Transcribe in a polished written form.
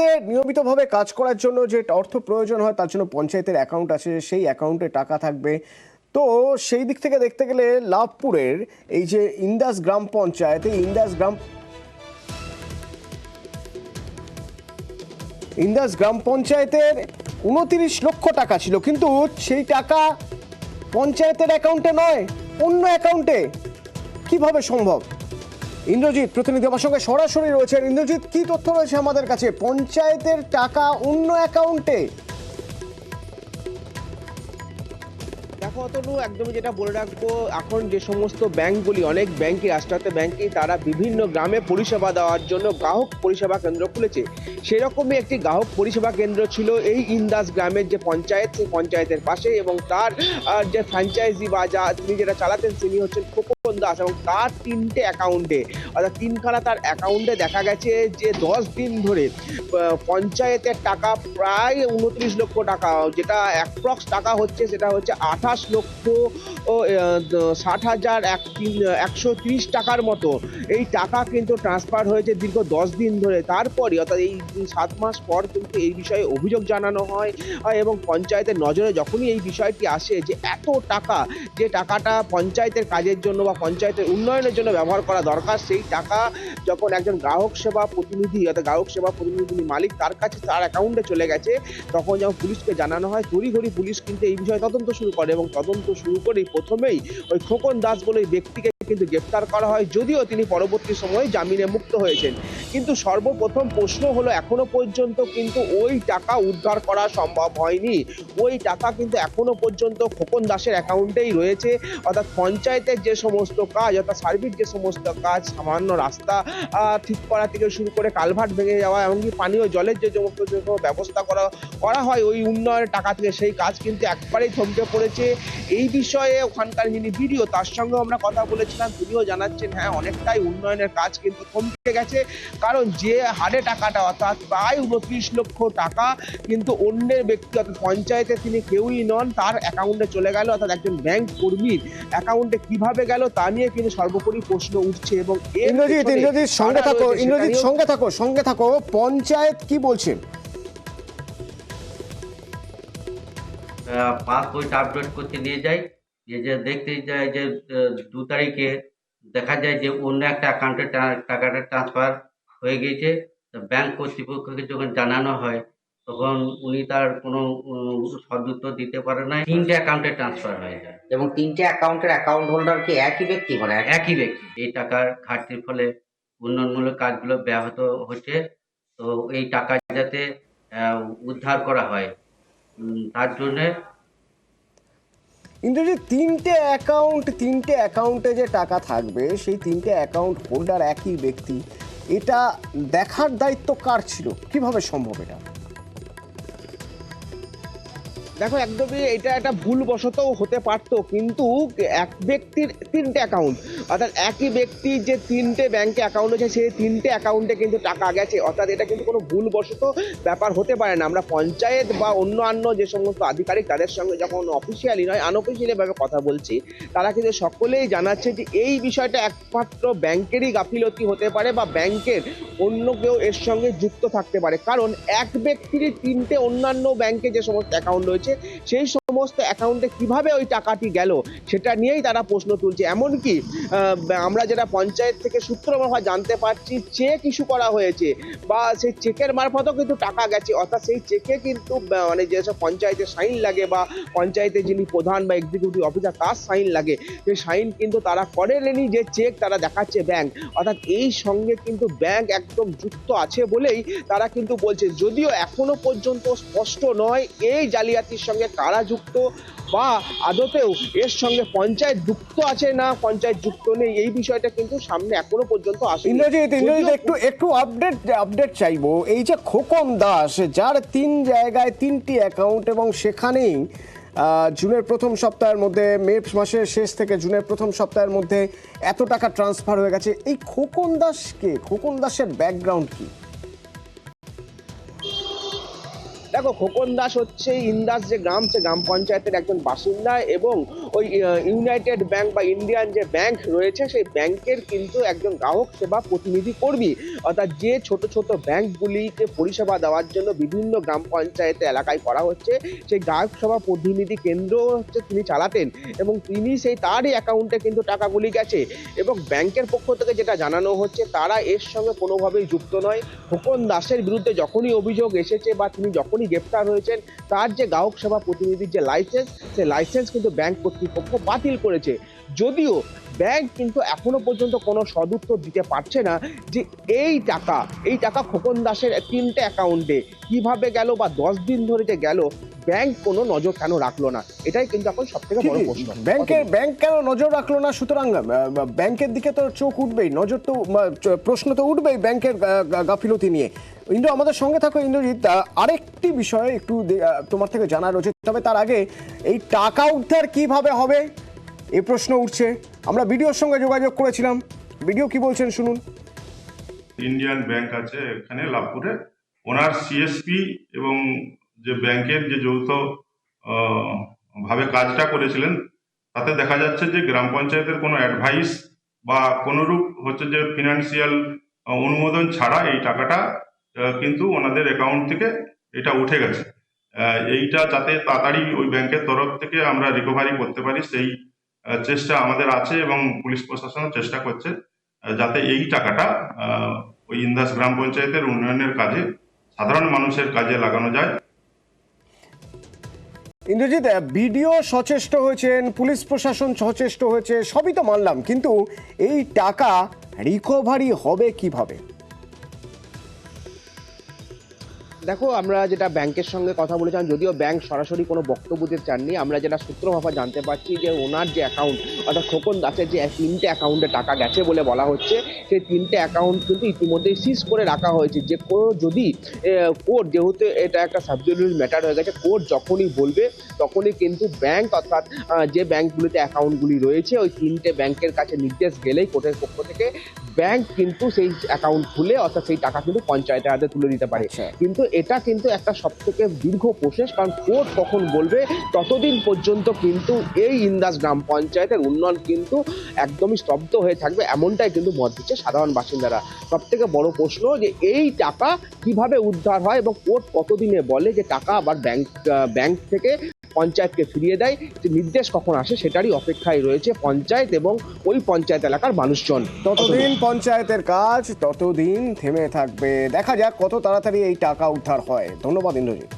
পঞ্চায়েতে নিয়মিতভাবে কাজ করার জন্য যে অর্থ প্রয়োজন হয় তার জন্য পঞ্চায়েতের অ্যাকাউন্ট আছে, সেই অ্যাকাউন্টে টাকা থাকবে। তো সেই দিক থেকে দেখতে গেলে লাভপুরের এই যে ইন্দাস গ্রাম পঞ্চায়েত, এই ইন্দাস গ্রাম পঞ্চায়েতের 29 লক্ষ টাকা ছিল, কিন্তু সেই টাকা পঞ্চায়েতের অ্যাকাউন্টে নয়, অন্য অ্যাকাউন্টে। কিভাবে সম্ভব? ইন্দ্রজিৎ প্রতিনিধি আমার সঙ্গে সরাসরি রয়েছেন। ইন্দ্রজিৎ, কি তথ্য রয়েছে আমাদের কাছে? পঞ্চায়েতের টাকা অন্য অ্যাকাউন্টে? দেখো অতনু, একদমই যেটা বলে রাখবো, এখন যে সমস্ত ব্যাংকগুলি, অনেক ব্যাংকই, রাষ্ট্রায়ত্ত ব্যাংকই, তারা বিভিন্ন গ্রামে পরিষেবা দেওয়ার জন্য গ্রাহক পরিষেবা কেন্দ্র খুলেছে। সেরকমই একটি গ্রাহক পরিষেবা কেন্দ্র ছিল এই ইন্দাস গ্রামের যে পঞ্চায়েত, সেই পঞ্চায়েতের পাশে, এবং তার যে ফ্র্যাঞ্চাইজি বা তিনি যেটা চালাতেন তিনি হচ্ছেন খোকন দাস, এবং তার 3টে অ্যাকাউন্টে, অর্থাৎ 3খানা তার অ্যাকাউন্টে দেখা গেছে যে 10 দিন ধরে পঞ্চায়েতের টাকা প্রায় 29 লক্ষ টাকা, যেটা অ্যাপ্রক্স টাকা হচ্ছে সেটা হচ্ছে 28,60,130 টাকার মতো এই টাকা কিন্তু ট্রান্সফার হয়েছে দীর্ঘ 10 দিন ধরে। তারপরে অর্থাৎ এই 7 মাস পর কিন্তু এই বিষয়ে অভিযোগ জানানো হয়, এবং পঞ্চায়েতের নজরে যখনই এই বিষয়টি আসে যে এত টাকা, যে টাকাটা পঞ্চায়েতের কাজের জন্য বা পঞ্চায়েতের উন্নয়নের জন্য ব্যবহার করা দরকার, সেই টাকা যখন একজন গ্রাহক সেবা প্রতিনিধি, অর্থাৎ গ্রাহক সেবা প্রতিনিধি মালিক, তার কাছে তার অ্যাকাউন্টে চলে গেছে, তখন যখন পুলিশকে জানানো হয়, তড়িঘড়ি পুলিশ কিন্তু এই বিষয়ে তদন্ত শুরু করে, এবং তদন্ত শুরু করেই প্রথমেই ওই খোকন দাস বলে ওই ব্যক্তিকে কিন্তু গ্রেফতার করা হয়, যদিও তিনি পরবর্তী সময়ে জামিনে মুক্ত হয়েছেন। কিন্তু সর্বপ্রথম প্রশ্ন হলো, এখনো পর্যন্ত কিন্তু ওই টাকা উদ্ধার করা সম্ভব হয়নি। ওই টাকা কিন্তু এখনো পর্যন্ত খোকন দাসের অ্যাকাউন্টেই রয়েছে। অর্থাৎ পঞ্চায়েতের যে সমস্ত কাজ, অর্থাৎ সার্বিক যে সমস্ত কাজ, সামান্য রাস্তা ঠিক করা থেকে শুরু করে কালভার্ট ভেঙে যাওয়া, এমনকি পানীয় জলের যে সমস্ত ব্যবস্থা করা হয় ওই উন্নয়নের টাকা থেকে, সেই কাজ কিন্তু একবারেই থমকে পড়েছে। এই বিষয়ে ওখানকার যিনি বিডিও, তার সঙ্গে আমরা কথা বলেছিলাম, তিনিও জানাচ্ছেন হ্যাঁ, অনেকটাই উন্নয়নের কাজ কিন্তু থমকে গেছে, কারণ যে হারে টাকাটা, অর্থাৎ প্রায় 29 লক্ষ টাকা কিন্তু অন্যের ব্যক্তি, অর্থাৎ পঞ্চায়েতে তিনি কেউই নন, তার অ্যাকাউন্টে চলে গেল, অর্থাৎ একজন ব্যাংক কর্মীর অ্যাকাউন্টে কিভাবে গেল তা নিয়ে কিন্তু সর্বোপরি প্রশ্ন উঠছে। এবং ইন্দ্রজিৎ সঙ্গে থাকো। পঞ্চায়েত কি বলছেন? পাস বইটা আপডেট করতে নিয়ে যাই, যে দেখতে যায় যে 2 তারিখে দেখা যায় যে অন্য একটা অ্যাকাউন্টে টাকাটা ট্রান্সফার হয়ে গিয়েছে। ব্যাংক কর্তৃপক্ষকে যখন জানানো হয়, তখন উনি তার কোনো সদুত্তর দিতে পারে না। 3টে অ্যাকাউন্টে ট্রান্সফার হয়ে যায়, এবং 3টে অ্যাকাউন্টের অ্যাকাউন্ট হোল্ডার কি একই ব্যক্তি? মানে একই ব্যক্তি। এই টাকার ঘাটতির ফলে উন্নয়নমূলক কাজগুলো ব্যাহত হচ্ছে। তো এই টাকা যাতে উদ্ধার করা হয়, তার জন্যে ইন্দ্রজিৎ, 3টে অ্যাকাউন্টে যে টাকা থাকবে, সেই 3টে অ্যাকাউন্ট হোল্ডার একই ব্যক্তি, এটা দেখার দায়িত্ব কার ছিল? কিভাবে সম্ভব এটা? দেখো, একদমই এটা একটা ভুলবশতও হতে পারতো, কিন্তু এক ব্যক্তির 3টে অ্যাকাউন্ট, অর্থাৎ একই ব্যক্তির যে 3টে ব্যাংকে অ্যাকাউন্ট আছে, সেই 3টে অ্যাকাউন্টে কিন্তু টাকা গেছে, অর্থাৎ এটা কিন্তু কোনো ভুলবশত ব্যাপার হতে পারে না। আমরা পঞ্চায়েত বা অন্যান্য যে সমস্ত আধিকারিক, তাদের সঙ্গে যখন অফিসিয়ালি নয় আনঅফিসিয়ালি ভাবে কথা বলছি, তারা কিন্তু সকলেই জানাচ্ছে যে এই বিষয়টা একমাত্র ব্যাংকেরই গাফিলতি হতে পারে, বা ব্যাংকের অন্য কেউ এর সঙ্গে যুক্ত থাকতে পারে, কারণ এক ব্যক্তিরই 3টে অন্যান্য ব্যাংকে যে সমস্ত অ্যাকাউন্ট রয়েছে, সেই সমস্ত অ্যাকাউন্টে কিভাবে ওই টাকাটি গেল সেটা নিয়েই তারা প্রশ্ন তুলছে। এমনকি আমরা যেটা পঞ্চায়েত থেকে সূত্র মারফত জানতে পারছি, চেক ইস্যু করা হয়েছে, বা সেই চেকের মারফতও কিন্তু টাকা গেছে, অর্থাৎ সেই চেকে কিন্তু মানে যেসব পঞ্চায়েতের সাইন লাগে, বা পঞ্চায়েতের যিনি প্রধান বা এক্সিকিউটিভ অফিসার তার সাইন লাগে, সেই সাইন কিন্তু তারা করেনি, যে চেক তারা দেখাচ্ছে ব্যাংক, অর্থাৎ এই সঙ্গে কিন্তু ব্যাংক একদম যুক্ত আছে বলেই তারা কিন্তু বলছে, যদিও এখনো পর্যন্ত স্পষ্ট নয় এই জালিয়াতির সঙ্গে কারা যুক্ত, বা আদতেও এর সঙ্গে পঞ্চায়েত যুক্ত আছে না পঞ্চায়েত যুক্ত নেই, এই বিষয়টা কিন্তু সামনে এখনো পর্যন্ত আসেনি। ইন্দ্রজিৎ একটু আপডেট চাইবো। এই যে খোকন দাস, যার 3 জায়গায় 3টি অ্যাকাউন্ট, এবং সেখানেই জুনের প্রথম সপ্তাহের মধ্যে, মে মাসের শেষ থেকে জুনের প্রথম সপ্তাহের মধ্যে এত টাকা ট্রান্সফার হয়ে গেছে, এই খোকন দাসের ব্যাকগ্রাউন্ড কি? দেখো, খোকন দাস হচ্ছে ইন্দাস যে গ্রাম, সে গ্রাম পঞ্চায়েতের একজন বাসিন্দা এবং ওই ইউনাইটেড ব্যাংক বা ইন্ডিয়ান যে ব্যাংক রয়েছে সেই ব্যাংকের কিন্তু একজন গ্রাহক সেবা প্রতিনিধি কর্মী। অর্থাৎ যে ছোট ছোট ব্যাংকগুলিকে পরিষেবা দেওয়ার জন্য বিভিন্ন গ্রাম পঞ্চায়েতে এলাকায় করা হচ্ছে, সেই গ্রাহক সেবা প্রতিনিধি কেন্দ্র হচ্ছে তিনি চালাতেন এবং তিনি সেই তারই অ্যাকাউন্টে কিন্তু টাকাগুলি গেছে এবং ব্যাংকের পক্ষ থেকে যেটা জানানো হচ্ছে তারা এর সঙ্গে কোনোভাবেই যুক্ত নয়। খোকন দাসের বিরুদ্ধে যখনই অভিযোগ এসেছে বা তিনি যখনই গ্রেপ্তার হয়েছেন, তার যে গ্রাহক সেবা প্রতিনিধির যে লাইসেন্স, সেই লাইসেন্স কিন্তু ব্যাংক কর্তৃপক্ষ বাতিল করেছে। যদিও ব্যাংক কিন্তু এখনো পর্যন্ত কোনো সদুত্তর দিতে পারছে না যে এই টাকা খোকন দাসের 3টে অ্যাকাউন্টে কিভাবে গেল বা 10 দিন ধরে যে গেল, ব্যাংক কোনো নজর কেন রাখলো না, এটাই কিন্তু এখন সব থেকে বড় প্রশ্ন। ব্যাংক কেন নজর রাখলো না? সুতরাং ব্যাংকের দিকে তো চোখ উঠবেই, নজর তো প্রশ্ন তো উঠবেই ব্যাংকের গাফিলতি নিয়ে। ইন্দ্র, আমাদের সঙ্গে থাকো। ইন্দ্রজিৎ, আরেকটি বিষয় একটু তোমার থেকে জানা রয়েছে, তবে তার আগে এই টাকা উদ্ধার কিভাবে হবে এই প্রশ্ন উঠছে। আমরা বিডিওর সঙ্গে যোগাযোগ করেছিলাম, বিডিও কি বলছেন শুনুন। ইন্ডিয়ান ব্যাংক আছে এখানে লাভপুরে, ওনার সিএসপি এবং যে ব্যাংকের যে যৌথ ভাবে কাজটা করেছিলেন, তাতে দেখা যাচ্ছে যে গ্রাম পঞ্চায়েতের কোনো অ্যাডভাইস বা কোনোরূপ হচ্ছে যে ফিনান্সিয়াল অনুমোদন ছাড়া এই টাকাটা কিন্তু ওনাদের অ্যাকাউন্ট থেকে এটা উঠে গেছে। এইটা যাতে তাড়াতাড়ি ওই ব্যাংকের তরফ থেকে আমরা রিকভারি করতে পারি সেই চেষ্টা আমাদের আছে এবং পুলিশ প্রশাসন চেষ্টা করছে যাতে এই টাকাটা ওই ইন্দাস গ্রাম পঞ্চায়েতের উন্নয়নের কাজে, সাধারণ মানুষের কাজে লাগানো যায়। ইন্দ্রজিৎ, বিডিও সচেষ্ট হয়েছেন, পুলিশ প্রশাসন সচেষ্ট হয়েছে, সবই তো মানলাম, কিন্তু এই টাকা রিকভারি হবে কিভাবে? দেখো, আমরা যেটা ব্যাংকের সঙ্গে কথা বলেছিলাম, যদিও ব্যাংক সরাসরি কোনো বক্তব্য দিতে চাননি, আমরা যেটা সূত্র মারফত জানতে পারছি যে ওনার যে অ্যাকাউন্ট, অর্থাৎ খোকন দাসের যে 3টে অ্যাকাউন্টে টাকা গেছে বলে বলা হচ্ছে, সেই 3টে অ্যাকাউন্ট কিন্তু ইতিমধ্যেই সিজ করে রাখা হয়েছে। যে যদি কোর্ট, যেহেতু এটা একটা সাবজুডিস ম্যাটার হয়ে গেছে, কোর্ট যখনই বলবে তখনই কিন্তু ব্যাংক, অর্থাৎ যে ব্যাংকগুলিতে অ্যাকাউন্টগুলি রয়েছে, ওই 3টে ব্যাংকের কাছে নির্দেশ গেলেই কোর্টের পক্ষ থেকে ব্যাংক কিন্তু সেই অ্যাকাউন্ট খুলে, অর্থাৎ সেই টাকা কিন্তু পঞ্চায়েতের হাতে তুলে দিতে পারে। কিন্তু এটা কিন্তু একটা সব থেকে দীর্ঘ প্রসেস, কারণ কোর্ট কখন বলবে ততদিন পর্যন্ত কিন্তু এই ইন্দাস গ্রাম পঞ্চায়েতের উন্নয়ন কিন্তু একদমই স্তব্ধ হয়ে থাকবে, এমনটাই কিন্তু মত দিচ্ছে সাধারণ বাসিন্দারা। সব থেকে বড় প্রশ্ন যে এই টাকা কিভাবে উদ্ধার হয় এবং কোর্ট কতদিনে বলে যে টাকা আবার ব্যাংক থেকে পঞ্চায়েতকে ফিরিয়ে দেয়, যে নির্দেশ কখন আসে সেটারই অপেক্ষায় রয়েছে পঞ্চায়েত এবং ওই পঞ্চায়েত এলাকার মানুষজন। ততদিন পঞ্চায়েতের কাজ ততদিন থেমে থাকবে। দেখা যাক কত তাড়াতাড়ি এই টাকা উদ্ধার হয়। ধন্যবাদ ইন্দ্রজিৎ।